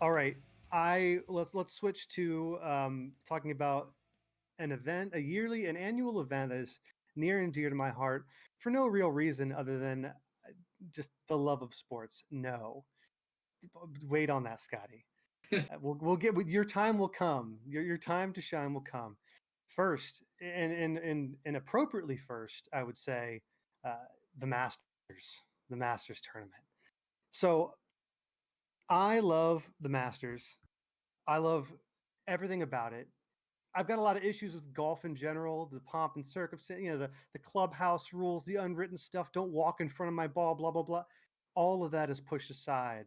All right. Let's switch to talking about an event, an annual event that is near and dear to my heart for no real reason other than just the love of sports. No, wait on that, Scotty. We'll get your time will come. Your time to shine will come. First, and appropriately first, I would say, the the Masters tournament. So I love the Masters. I love everything about it. I've got a lot of issues with golf in general, the pomp and circumstance, the clubhouse rules, the unwritten stuff. Don't walk in front of my ball, blah blah blah. All of that is pushed aside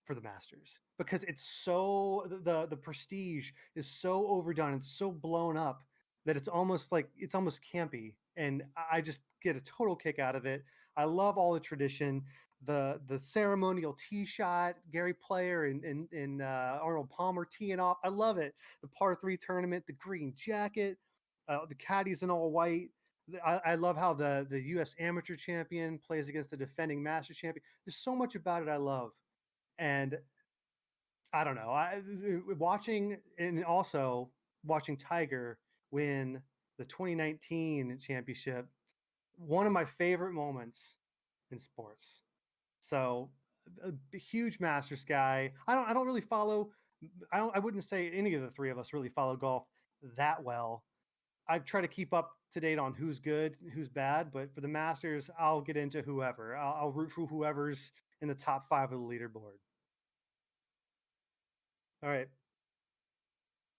for the Masters because it's so the prestige is so overdone, it's so blown up that it's almost campy, and I just get a total kick out of it. I love all the tradition, the ceremonial tee shot, Gary Player and Arnold Palmer teeing off. I love it. The par 3 tournament, the green jacket, the caddies in all white. I love how the U.S. amateur champion plays against the defending Masters champion. There's so much about it I love. And I don't know. Watching Tiger win the 2019 championship, one of my favorite moments in sports. So, a huge Masters guy. I don't really follow. I wouldn't say any of the three of us really follow golf that well. I try to keep up to date on who's good, who's bad. But for the Masters, I'll get into whoever. I'll root for whoever's in the top 5 of the leaderboard. All right.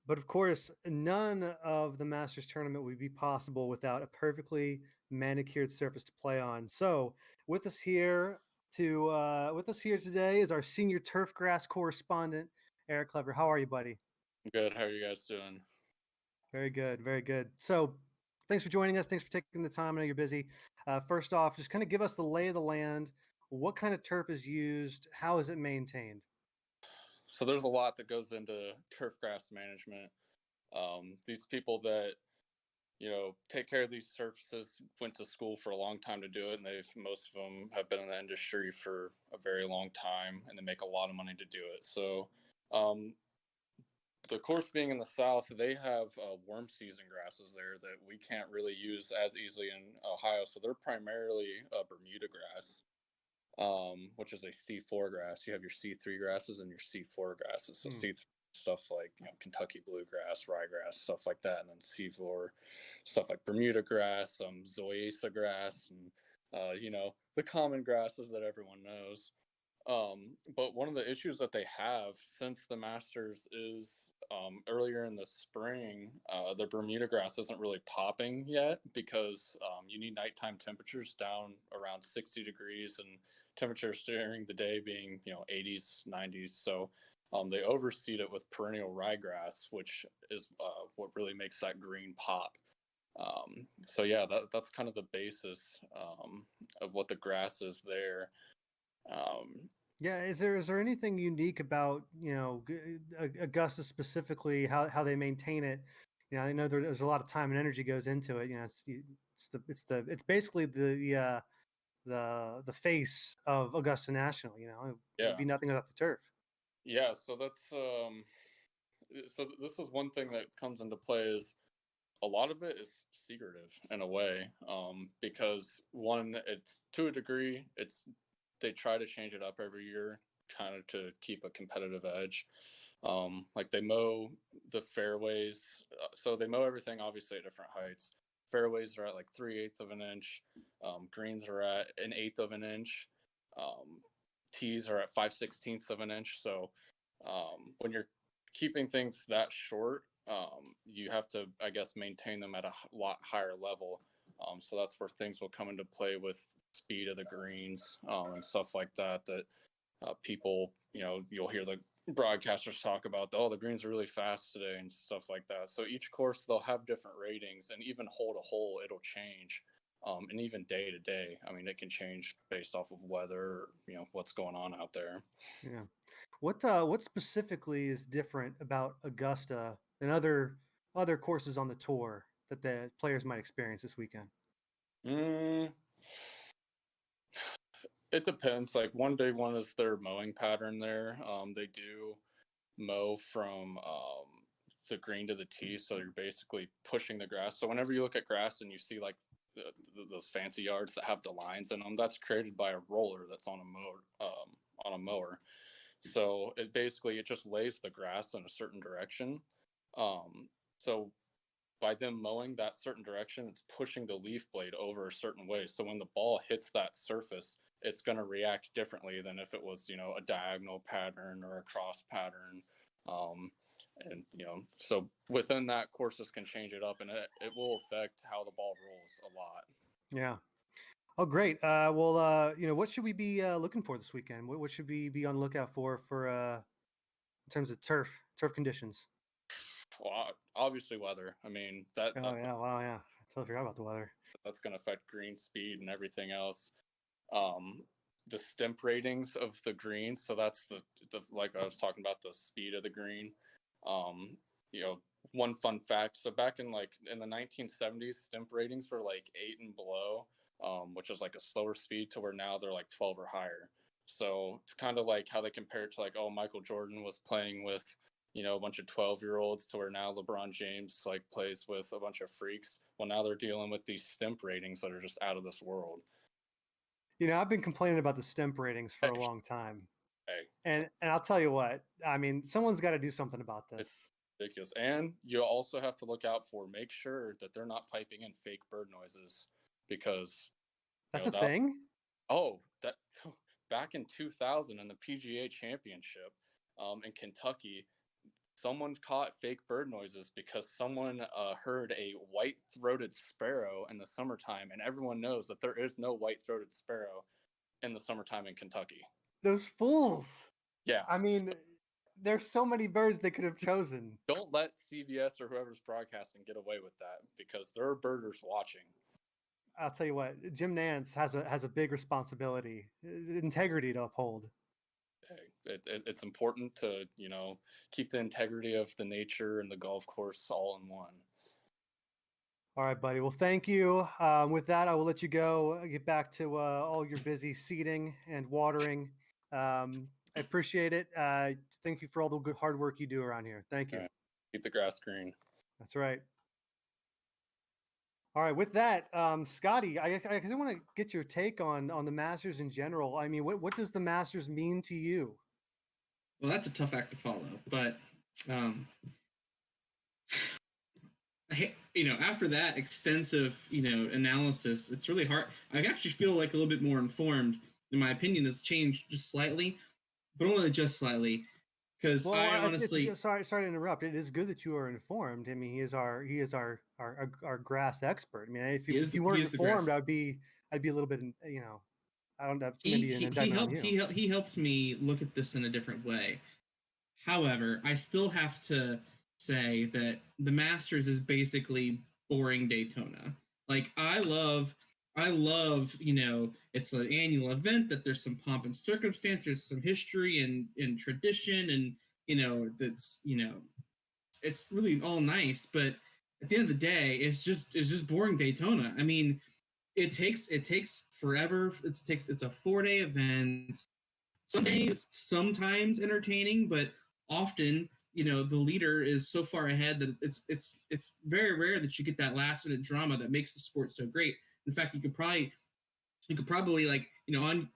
But of course, none of the Masters tournament would be possible without a perfectly manicured surface to play on. So, with us here today is our senior turf grass correspondent, Eric Clever. How are you, buddy? Good. How are you guys doing? Very good, very good. So, thanks for joining us. Thanks for taking the time. I know you're busy. First off, just kind of give us the lay of the land. What kind of turf is used? How is it maintained? So there's a lot that goes into turf grass management. These people that take care of these surfaces went to school for a long time to do it, and most of them have been in the industry for a very long time, and they make a lot of money to do it. So the course being in the south, they have warm season grasses there that we can't really use as easily in Ohio. So they're primarily Bermuda grass. Which is a C4 grass. You have your C3 grasses and your C4 grasses. So C3 stuff like Kentucky bluegrass, ryegrass, stuff like that, and then C4 stuff like Bermuda grass, zoysia grass, and the common grasses that everyone knows. But one of the issues that they have since the Masters is earlier in the spring, the Bermuda grass isn't really popping yet because you need nighttime temperatures down around 60 degrees and temperatures during the day being 80s, 90s. So they overseed it with perennial ryegrass, which is what really makes that green pop. So yeah, that's kind of the basis of what the grass is there. Yeah, is there anything unique about Augusta specifically how they maintain it? I know there's a lot of time and energy goes into it. It's basically the face of Augusta National. It would be nothing without the turf. Yeah, so that's so this is one thing that comes into play is a lot of it is secretive in a way, because one, it's to a degree, they try to change it up every year, kind of to keep a competitive edge. Like they mow the fairways, so they mow everything obviously at different heights. Fairways are at like 3/8 of an inch, greens are at 1/8 of an inch, tees are at 5/16 of an inch. So when you're keeping things that short, you have to, I guess, maintain them at a lot higher level. So that's where things will come into play with speed of the greens and stuff like that. That people, you'll hear the broadcasters talk about, the greens are really fast today and stuff like that. So each course, they'll have different ratings, and even hole to hole, it'll change. And even day to day, I mean, it can change based off of weather, or, what's going on out there. Yeah. What specifically is different about Augusta than other courses on the tour that the players might experience this weekend? Mm, It depends. Like one day one is their mowing pattern there. They do mow from the green to the tee, so you're basically pushing the grass. So whenever you look at grass and you see like those fancy yards that have the lines in them, that's created by a roller that's on a mower. On a mower. So it just lays the grass in a certain direction. So by them mowing that certain direction, it's pushing the leaf blade over a certain way. So when the ball hits that surface, it's going to react differently than if it was, a diagonal pattern or a cross pattern. And, so within that, courses can change it up, and it will affect how the ball rolls a lot. Yeah. Oh, great. What should we be looking for this weekend? What should we be on the lookout for in terms of turf conditions? Well, obviously weather. I mean, that Yeah. Wow. Yeah. I totally forgot about the weather. that's going to affect green speed and everything else. The stimp ratings of the greens, so that's the like I was talking about, the speed of the green. Um, One fun fact: so back in the 1970s, stimp ratings were like 8 and below, which is like a slower speed, to where now they're like 12 or higher. So it's kind of like how they compare it to like, oh, Michael Jordan was playing with a bunch of 12-year-olds, to where now LeBron James like plays with a bunch of freaks. Well, now they're dealing with these stimp ratings that are just out of this world. I've been complaining about the stimp ratings for a long time. Hey, And I'll tell you what, I mean, someone's got to do something about this. it's ridiculous. And you also have to look out for, make sure that they're not piping in fake bird noises, because That's a thing? Oh, that back in 2000 in the PGA Championship in Kentucky, someone caught fake bird noises because someone heard a white-throated sparrow in the summertime, and everyone knows that there is no white-throated sparrow in the summertime in Kentucky. Those fools. Yeah. I mean, there's so many birds they could have chosen. Don't let CBS or whoever's broadcasting get away with that, because there are birders watching. I'll tell you what, Jim Nance has a big responsibility, integrity to uphold. It's important to keep the integrity of the nature and the golf course all in one. All right, buddy. Well, thank you. With that, I will let you go. Get back to all your busy seeding and watering. I appreciate it. Thank you for all the good hard work you do around here. Thank you. Right. Keep the grass green. That's right. All right. With that, Scotty, I want to get your take on the Masters in general. I mean, what does the Masters mean to you? Well, that's a tough act to follow, but after that extensive analysis, it's really hard. I actually feel like a little bit more informed. And my opinion has changed just slightly, but only just slightly. Because I honestly, sorry to interrupt. It is good that you are informed. I mean, he is our grass expert. I mean, if you weren't informed, I'd be a little bit, I don't know. Maybe an indictment on you. He helped me look at this in a different way. However, I still have to say that the Masters is basically boring Daytona. Like I love, it's an annual event that there's some pomp and circumstance, there's some history and tradition, and that's it's really all nice. But at the end of the day, it's just boring Daytona. I mean, it takes forever. It's a 4-day event. Some days sometimes entertaining, but often the leader is so far ahead that it's very rare that you get that last minute drama that makes the sport so great. In fact, you could probably like on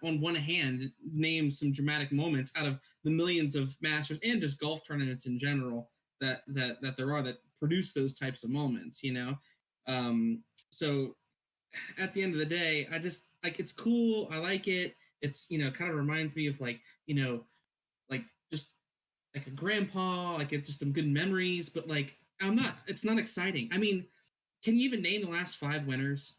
one hand name some dramatic moments out of the millions of Masters and just golf tournaments in general that there are that produce those types of moments. So at the end of the day, I just like, it's cool. I like it. It's kind of reminds me of like just like a grandpa, like it's just some good memories, but like it's not exciting. I mean, can you even name the last 5 winners?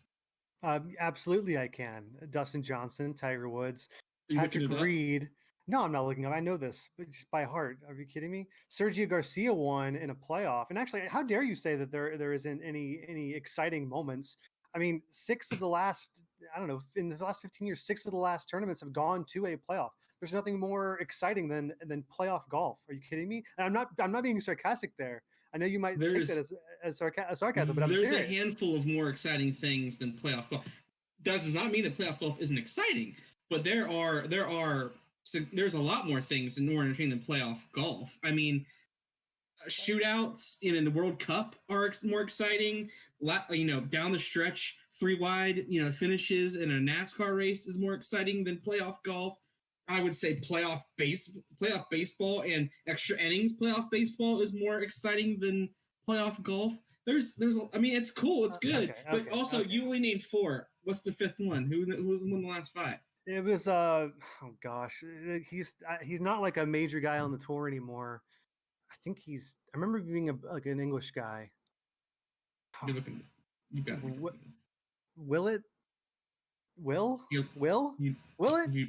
Absolutely, I can. Dustin Johnson, Tiger Woods, Are Patrick Reed. No, I'm not looking up. I know this, but just by heart. Are you kidding me? Sergio Garcia won in a playoff, and actually, how dare you say that there isn't any exciting moments? I mean, 6 of the last, I don't know, in the last 15 years, 6 of the last tournaments have gone to a playoff. There's nothing more exciting than playoff golf. Are you kidding me? And I'm not being sarcastic there. I know you might take that as sarcasm, but I'm serious. There's a handful of more exciting things than playoff golf. That does not mean that playoff golf isn't exciting. but there's a lot more things in more entertaining than playoff golf. I mean, shootouts in the World Cup are more exciting. Down the stretch, three wide, finishes in a NASCAR race is more exciting than playoff golf. I would say playoff baseball and extra innings playoff baseball is more exciting than playoff golf. I mean, it's cool, it's good, but also you only named four. What's the fifth one? Who's won the last five? It was oh gosh, he's not like a major guy on the tour anymore. I think I remember being like an English guy. You're looking. You got it. Will it? Will? You, Will? you, Will it? you,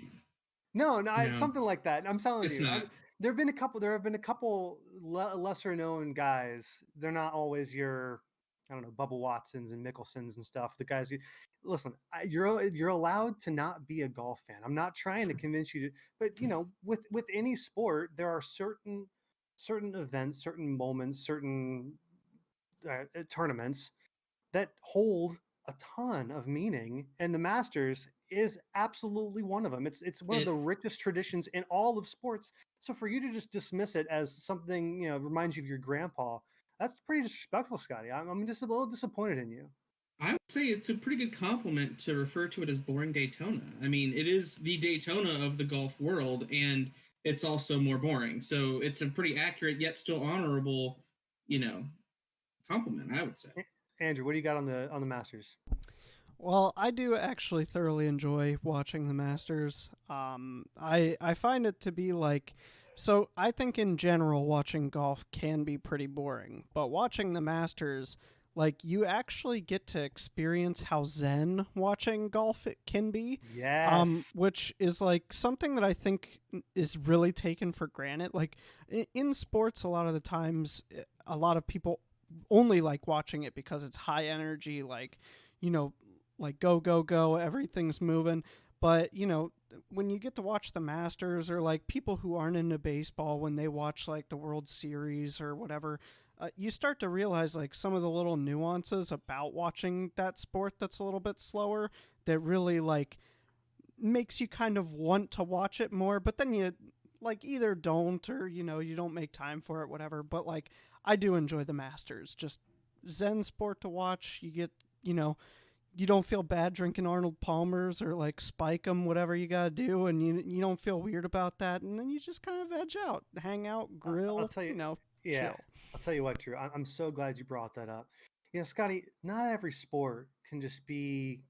No, no, something like that. I'm telling it's you. not. There have been a couple lesser known guys. They're not always your, I don't know, Bubba Watsons and Mickelsons and stuff. The guys listen. You're allowed to not be a golf fan. I'm not trying to convince you to, but with any sport, there are certain events, certain moments, certain tournaments that hold a ton of meaning, and the Masters is absolutely one of them. It's one of the richest traditions in all of sports. So for you to just dismiss it as something reminds you of your grandpa, that's pretty disrespectful, Scotty. I'm just a little disappointed in you. I would say it's a pretty good compliment to refer to it as boring Daytona. I mean, it is the Daytona of the golf world, and it's also more boring. So it's a pretty accurate yet still honorable, compliment, I would say. Andrew, what do you got on the Masters? Well, I do actually thoroughly enjoy watching the Masters. I find it to be like, so I think in general watching golf can be pretty boring, but watching the Masters, like you actually get to experience how zen watching golf it can be. Yes. Which is like something that I think is really taken for granted. Like in sports, a lot of the times, a lot of people only like watching it because it's high energy, like like go go go, everything's moving. But when you get to watch the Masters, or like people who aren't into baseball, when they watch like the World Series or whatever, you start to realize like some of the little nuances about watching that sport that's a little bit slower that really like makes you kind of want to watch it more. But then you like either don't, or you don't make time for it, whatever. But like I do enjoy the Masters, just zen sport to watch. You get you don't feel bad drinking Arnold Palmer's or like spike them, whatever you gotta do, and you don't feel weird about that, and then you just kind of edge out, hang out, grill. I'll tell you, yeah. Chill. I'll tell you what, Drew. I'm so glad you brought that up. Scotty, not every sport can just be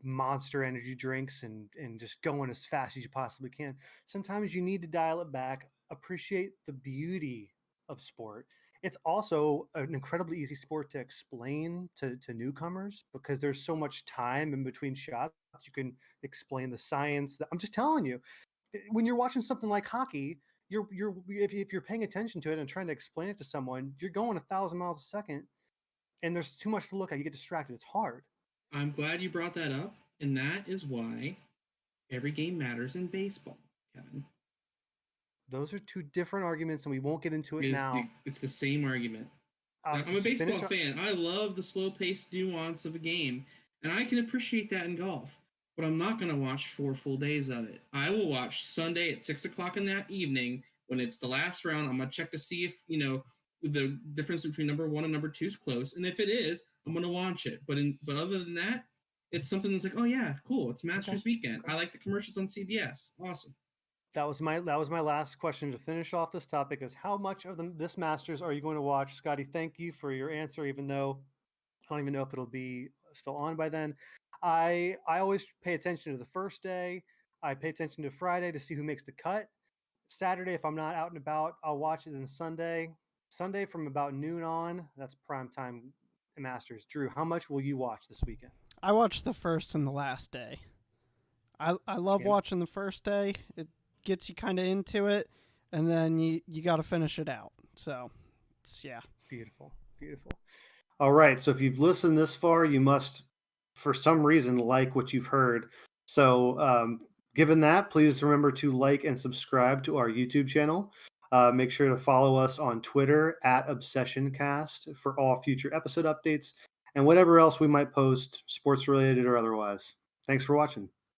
monster energy drinks and just going as fast as you possibly can. Sometimes you need to dial it back, appreciate the beauty of sport. It's also an incredibly easy sport to explain to newcomers because there's so much time in between shots. You can explain the science. I'm just telling you, when you're watching something like hockey, if you're paying attention to it and trying to explain it to someone, you're going 1,000 miles a second, and there's too much to look at. You get distracted. It's hard. I'm glad you brought that up, and that is why every game matters in baseball, Kevin. Those are two different arguments, and we won't get into it now. It's the same argument. I'm a baseball fan. I love the slow-paced nuance of a game, and I can appreciate that in golf. But I'm not going to watch 4 full days of it. I will watch Sunday at 6 o'clock in that evening when it's the last round. I'm going to check to see if the difference between number 1 and number 2 is close, and if it is, I'm going to watch it. But other than that, it's something that's like, oh yeah, cool. It's Masters weekend. I like the commercials on CBS. Awesome. That was my last question to finish off this topic: is how much of this Masters are you going to watch? Scotty, thank you for your answer, even though I don't even know if it'll be still on by then. I always pay attention to the first day. I pay attention to Friday to see who makes the cut. Saturday, if I'm not out and about, I'll watch it. Then Sunday from about noon on, that's prime time Masters. Drew, how much will you watch this weekend? I watched the first and the last day. I love watching the first day. It gets you kind of into it, and then you got to finish it out. So, it's beautiful. All right, so if you've listened this far, you must, for some reason, like what you've heard. So, given that, please remember to like and subscribe to our YouTube channel. Make sure to follow us on Twitter @ObsessionCast for all future episode updates and whatever else we might post, sports related or otherwise. Thanks for watching.